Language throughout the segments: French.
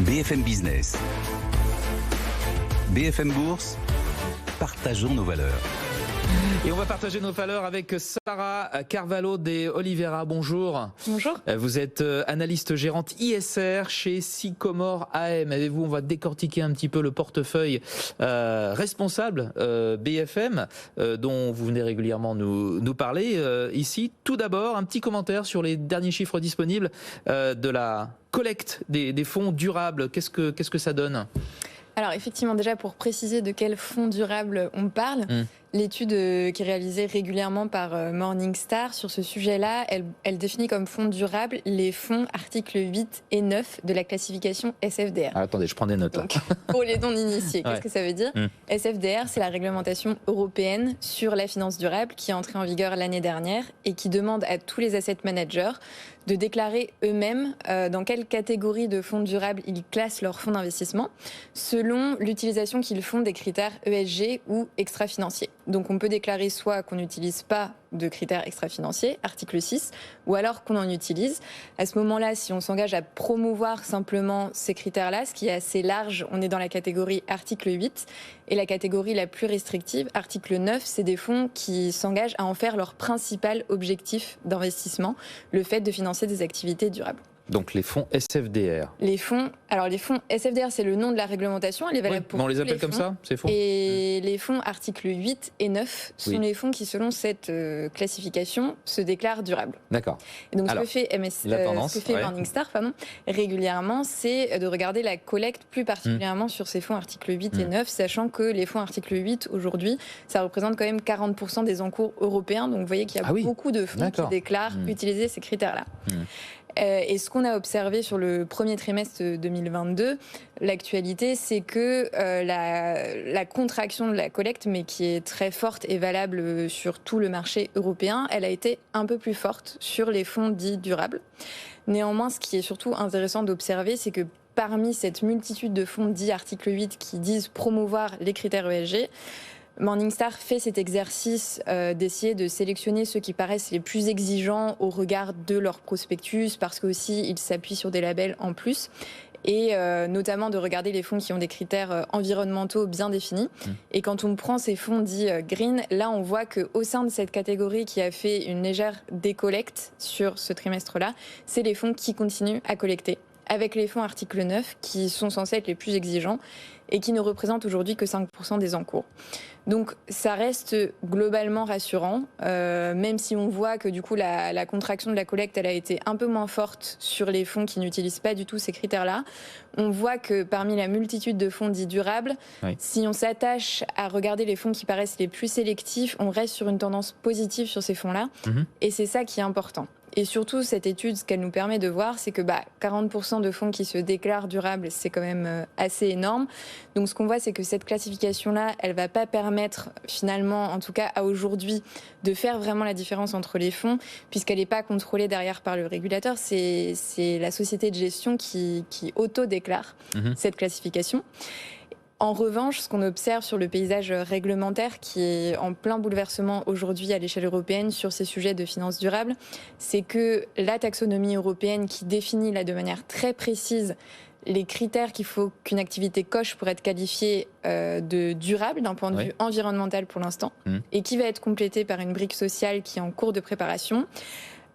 BFM Business. BFM Bourse, partageons nos valeurs. Et on va partager nos valeurs avec Sarah Carvalho de Oliveira. Bonjour. Bonjour. Vous êtes analyste gérante ISR chez Sycomore AM. Avec vous, on va décortiquer un petit peu le portefeuille responsable BFM dont vous venez régulièrement nous parler ici. Tout d'abord, un petit commentaire sur les derniers chiffres disponibles de la collecte des fonds durables. Qu'est-ce que ça donne ? Alors effectivement, déjà pour préciser de quel fonds durable on parle, l'étude qui est réalisée régulièrement par Morningstar sur ce sujet-là, elle définit comme fonds durables les fonds articles 8 et 9 de la classification SFDR. Ah, attendez, je prends des notes là. Donc, pour les non-initiés, qu'est-ce que ça veut dire ? SFDR, c'est la réglementation européenne sur la finance durable qui est entrée en vigueur l'année dernière et qui demande à tous les asset managers de déclarer eux-mêmes dans quelle catégorie de fonds durables ils classent leurs fonds d'investissement selon l'utilisation qu'ils font des critères ESG ou extra-financiers. Donc on peut déclarer soit qu'on n'utilise pas de critères extra-financiers, article 6, ou alors qu'on en utilise. À ce moment-là, si on s'engage à promouvoir simplement ces critères-là, ce qui est assez large, on est dans la catégorie article 8, et la catégorie la plus restrictive, article 9, c'est des fonds qui s'engagent à en faire leur principal objectif d'investissement, le fait de financer des activités durables. Donc les fonds SFDR. Les fonds SFDR, c'est le nom de la réglementation, elle est valable pour on les tous appelle les comme fonds. ça, ces fonds. Et les fonds articles 8 et 9 sont les fonds qui, selon cette classification, se déclarent durables. D'accord. Et donc, ce que fait Morningstar régulièrement, c'est de regarder la collecte plus particulièrement sur ces fonds articles 8 et 9, sachant que les fonds articles 8, aujourd'hui, ça représente quand même 40% des encours européens. Donc, vous voyez qu'il y a beaucoup de fonds qui déclarent utiliser ces critères-là. Et ce qu'on a observé sur le premier trimestre 2022, l'actualité, c'est que la contraction de la collecte, mais qui est très forte et valable sur tout le marché européen, elle a été un peu plus forte sur les fonds dits durables. Néanmoins, ce qui est surtout intéressant d'observer, c'est que parmi cette multitude de fonds dits article 8 qui disent promouvoir les critères ESG, Morningstar fait cet exercice d'essayer de sélectionner ceux qui paraissent les plus exigeants au regard de leur prospectus, parce qu'aussi ils s'appuient sur des labels en plus, et notamment de regarder les fonds qui ont des critères environnementaux bien définis. Et quand on prend ces fonds dits green, là on voit qu'au sein de cette catégorie qui a fait une légère décollecte sur ce trimestre-là, c'est les fonds qui continuent à collecter, avec les fonds article 9 qui sont censés être les plus exigeants et qui ne représentent aujourd'hui que 5% des encours. Donc ça reste globalement rassurant, même si on voit que du coup la contraction de la collecte elle a été un peu moins forte sur les fonds qui n'utilisent pas du tout ces critères-là. On voit que parmi la multitude de fonds dits durables, si on s'attache à regarder les fonds qui paraissent les plus sélectifs, on reste sur une tendance positive sur ces fonds-là, et c'est ça qui est important. Et surtout, cette étude, ce qu'elle nous permet de voir, c'est que 40% de fonds qui se déclarent durables, c'est quand même assez énorme. Donc ce qu'on voit, c'est que cette classification-là, elle ne va pas permettre finalement, en tout cas à aujourd'hui, de faire vraiment la différence entre les fonds, puisqu'elle n'est pas contrôlée derrière par le régulateur. C'est la société de gestion qui auto-déclare cette classification. En revanche, ce qu'on observe sur le paysage réglementaire qui est en plein bouleversement aujourd'hui à l'échelle européenne sur ces sujets de finances durables, c'est que la taxonomie européenne qui définit là de manière très précise les critères qu'il faut qu'une activité coche pour être qualifiée de durable d'un point de vue environnemental pour l'instant, et qui va être complétée par une brique sociale qui est en cours de préparation.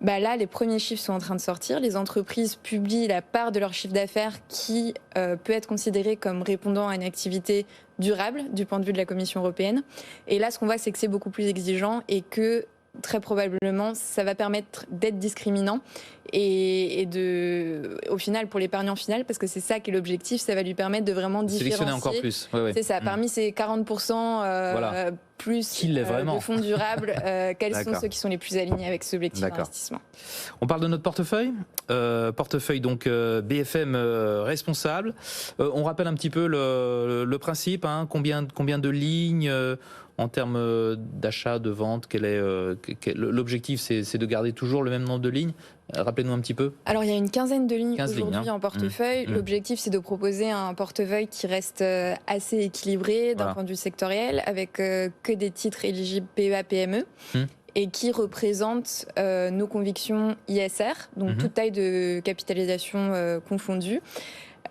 Là, les premiers chiffres sont en train de sortir. Les entreprises publient la part de leur chiffre d'affaires qui peut être considérée comme répondant à une activité durable du point de vue de la Commission européenne. Et là, ce qu'on voit, c'est que c'est beaucoup plus exigeant et que très probablement, ça va permettre d'être discriminant et au final, pour l'épargnant final, parce que c'est ça qui est l'objectif, ça va lui permettre de vraiment différencier. Sélectionner encore plus. C'est ça. Parmi ces 40% plus de fonds durables, quels sont ceux qui sont les plus alignés avec ce objectif d'investissement ? On parle de notre portefeuille. Portefeuille donc BFM responsable. On rappelle un petit peu le principe. Combien de lignes en termes d'achat, de vente, l'objectif, c'est de garder toujours le même nombre de lignes. Rappelez-nous un petit peu. Alors, il y a une quinzaine de lignes aujourd'hui en portefeuille. L'objectif, c'est de proposer un portefeuille qui reste assez équilibré d'un point de vue sectoriel, avec que des titres éligibles PEA-PME. Et qui représente nos convictions ISR, donc toute taille de capitalisation confondue.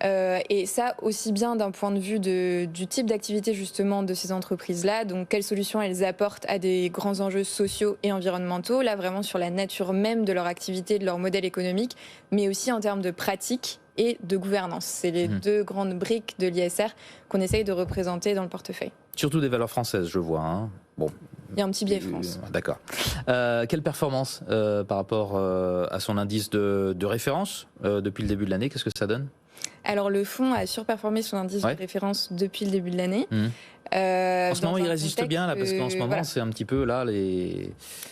Et ça aussi bien d'un point de vue du type d'activité justement de ces entreprises-là, donc quelles solutions elles apportent à des grands enjeux sociaux et environnementaux, là vraiment sur la nature même de leur activité, de leur modèle économique, mais aussi en termes de pratique et de gouvernance. C'est les deux grandes briques de l'ISR qu'on essaye de représenter dans le portefeuille. Surtout des valeurs françaises, je vois. Hein. Bon. Il y a un petit biais France. D'accord. Quelle performance par rapport à son indice de référence depuis le début de l'année? Qu'est-ce que ça donne? Alors le fonds a surperformé son indice de référence depuis le début de l'année. En ce moment, il résiste bien là, parce qu'en ce moment, voilà. C'est un petit peu là,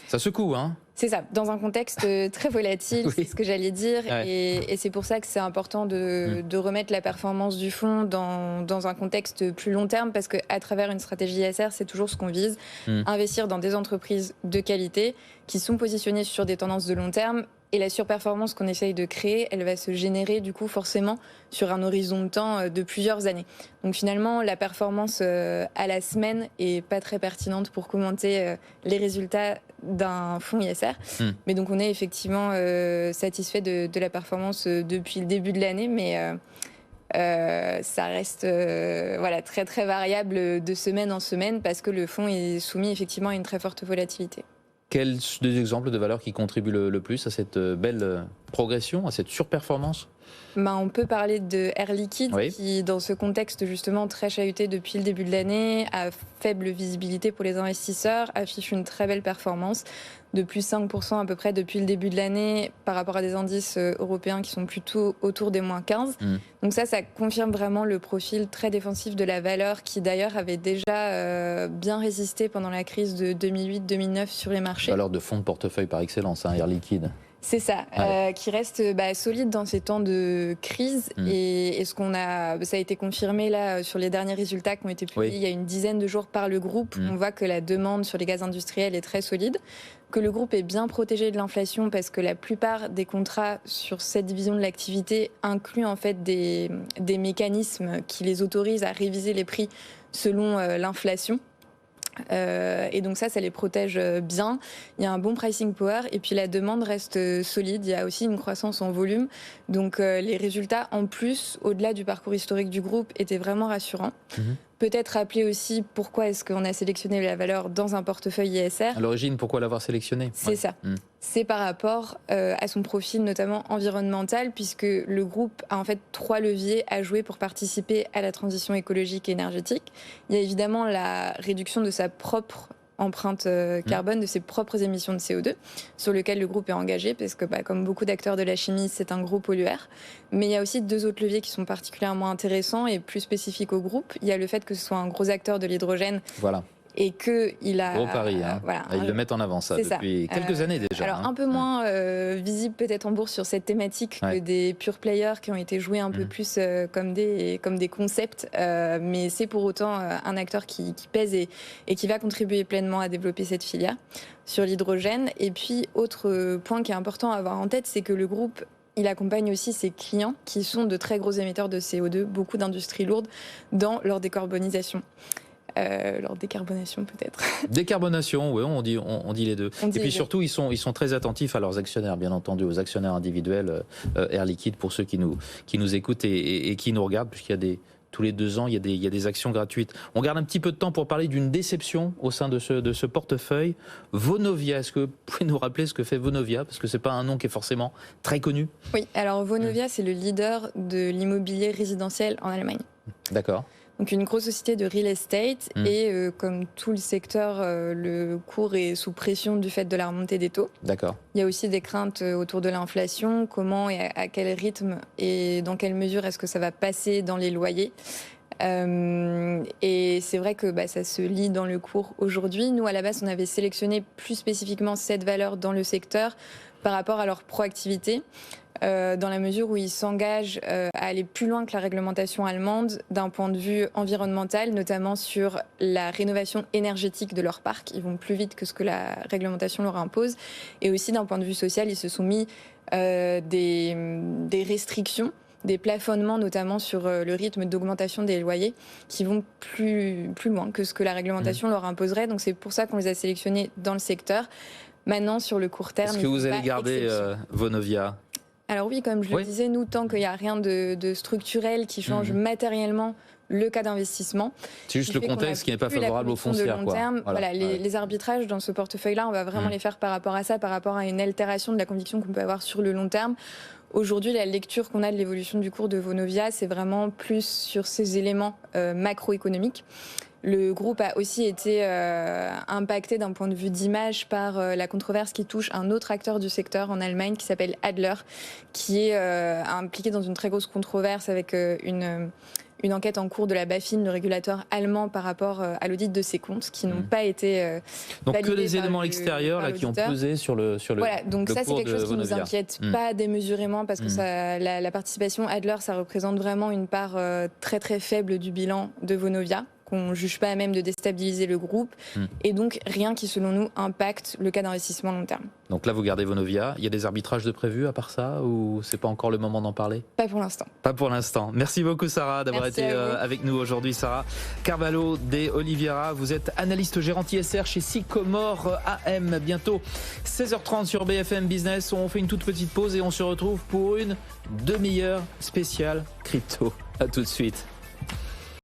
ça secoue, hein. C'est ça, dans un contexte très volatile, c'est ce que j'allais dire, et c'est pour ça que c'est important de remettre la performance du fonds dans un contexte plus long terme, parce qu'à travers une stratégie ISR, c'est toujours ce qu'on vise, investir dans des entreprises de qualité qui sont positionnées sur des tendances de long terme. Et la surperformance qu'on essaye de créer, elle va se générer du coup forcément sur un horizon de temps de plusieurs années. Donc finalement, la performance à la semaine est pas très pertinente pour commenter les résultats d'un fonds ISR. Mais donc on est effectivement satisfait de la performance depuis le début de l'année, mais ça reste très très variable de semaine en semaine parce que le fonds est soumis effectivement à une très forte volatilité. Quels deux exemples de valeurs qui contribuent le plus à cette belle progression, à cette surperformance? On peut parler de Air Liquide, qui, dans ce contexte justement très chahuté depuis le début de l'année, à faible visibilité pour les investisseurs, affiche une très belle performance de plus 5% à peu près depuis le début de l'année par rapport à des indices européens qui sont plutôt autour des moins 15. Donc ça confirme vraiment le profil très défensif de la valeur qui d'ailleurs avait déjà bien résisté pendant la crise de 2008-2009 sur les marchés. Valeur de fonds de portefeuille par excellence, Air Liquide. C'est ça, qui reste solide dans ces temps de crise. Et ça a été confirmé là sur les derniers résultats qui ont été publiés il y a une dizaine de jours par le groupe. On voit que la demande sur les gaz industriels est très solide, que le groupe est bien protégé de l'inflation parce que la plupart des contrats sur cette division de l'activité incluent en fait des mécanismes qui les autorisent à réviser les prix selon l'inflation. Et donc ça les protège bien. Il y a un bon pricing power et puis la demande reste solide. Il y a aussi une croissance en volume. Donc les résultats en plus, au-delà du parcours historique du groupe, étaient vraiment rassurants. Peut-être rappeler aussi pourquoi est-ce qu'on a sélectionné la valeur dans un portefeuille ISR. À l'origine, pourquoi l'avoir sélectionné? C'est ça. C'est par rapport à son profil notamment environnemental, puisque le groupe a en fait 3 leviers à jouer pour participer à la transition écologique et énergétique. Il y a évidemment la réduction de sa propre empreinte carbone, de ses propres émissions de CO2, sur lequel le groupe est engagé, parce que comme beaucoup d'acteurs de la chimie, c'est un gros pollueur. Mais il y a aussi 2 autres leviers qui sont particulièrement intéressants et plus spécifiques au groupe. Il y a le fait que ce soit un gros acteur de l'hydrogène. Voilà. Et qu'il a... Gros pari, hein. Ils le mettent en avant ça depuis quelques années déjà. Alors un peu moins visible peut-être en bourse sur cette thématique que des pure players qui ont été joués un peu plus comme des concepts, mais c'est pour autant un acteur qui pèse et qui va contribuer pleinement à développer cette filière sur l'hydrogène. Et puis autre point qui est important à avoir en tête, c'est que le groupe il accompagne aussi ses clients qui sont de très gros émetteurs de CO2, beaucoup d'industries lourdes dans leur décarbonisation. Leur décarbonation peut-être. Décarbonation, oui, on dit les deux. Et puis surtout, ils sont très attentifs à leurs actionnaires, bien entendu, aux actionnaires individuels. Air Liquide, pour ceux qui nous écoutent et qui nous regardent, puisqu'il y a tous les 2 ans, il y a des actions gratuites. On garde un petit peu de temps pour parler d'une déception au sein de ce portefeuille. Vonovia, est-ce que vous pouvez nous rappeler ce que fait Vonovia? Parce que ce n'est pas un nom qui est forcément très connu. Oui, alors Vonovia, c'est le leader de l'immobilier résidentiel en Allemagne. D'accord. Donc une grosse société de real estate et comme tout le secteur, le cours est sous pression du fait de la remontée des taux. D'accord. Il y a aussi des craintes autour de l'inflation, comment et à quel rythme et dans quelle mesure est-ce que ça va passer dans les loyers. Et c'est vrai que ça se lit dans le cours aujourd'hui. Nous, à la base, on avait sélectionné plus spécifiquement cette valeur dans le secteur par rapport à leur proactivité. Dans la mesure où ils s'engagent à aller plus loin que la réglementation allemande d'un point de vue environnemental, notamment sur la rénovation énergétique de leur parc. Ils vont plus vite que ce que la réglementation leur impose. Et aussi d'un point de vue social, ils se sont mis des restrictions, des plafonnements notamment sur le rythme d'augmentation des loyers qui vont plus loin que ce que la réglementation leur imposerait. Donc c'est pour ça qu'on les a sélectionnés dans le secteur. Maintenant, sur le court terme... Est-ce que vous allez garder Vonovia ? Alors oui, comme je le disais, nous, tant qu'il n'y a rien de structurel qui change matériellement le cas d'investissement. C'est juste le contexte qui n'est pas favorable aux foncières. Voilà, les arbitrages dans ce portefeuille-là, on va vraiment les faire par rapport à ça, par rapport à une altération de la conviction qu'on peut avoir sur le long terme. Aujourd'hui, la lecture qu'on a de l'évolution du cours de Vonovia, c'est vraiment plus sur ces éléments macroéconomiques. Le groupe a aussi été impacté d'un point de vue d'image par la controverse qui touche un autre acteur du secteur en Allemagne qui s'appelle Adler, qui est impliqué dans une très grosse controverse avec une enquête en cours de la BaFin, le régulateur allemand, par rapport à l'audit de ses comptes, qui n'ont pas été donc que des éléments extérieurs là, qui ont pesé sur le voilà, donc ça c'est quelque chose qui nous inquiète pas démesurément, parce que la participation Adler, ça représente vraiment une part très très faible du bilan de Vonovia, qu'on ne juge pas à même de déstabiliser le groupe, et donc rien qui, selon nous, impacte le cas d'investissement long terme. Donc là, vous gardez Vonovia. Il y a des arbitrages de prévus à part ça, ou c'est pas encore le moment d'en parler? Pas pour l'instant. Pas pour l'instant. Merci beaucoup, Sarah, d'avoir été avec nous aujourd'hui. Sarah Carvalho de Oliveira, vous êtes analyste gérante ISR chez Sycomore AM. Bientôt 16h30 sur BFM Business. On fait une toute petite pause et on se retrouve pour une demi-heure spéciale crypto. À tout de suite.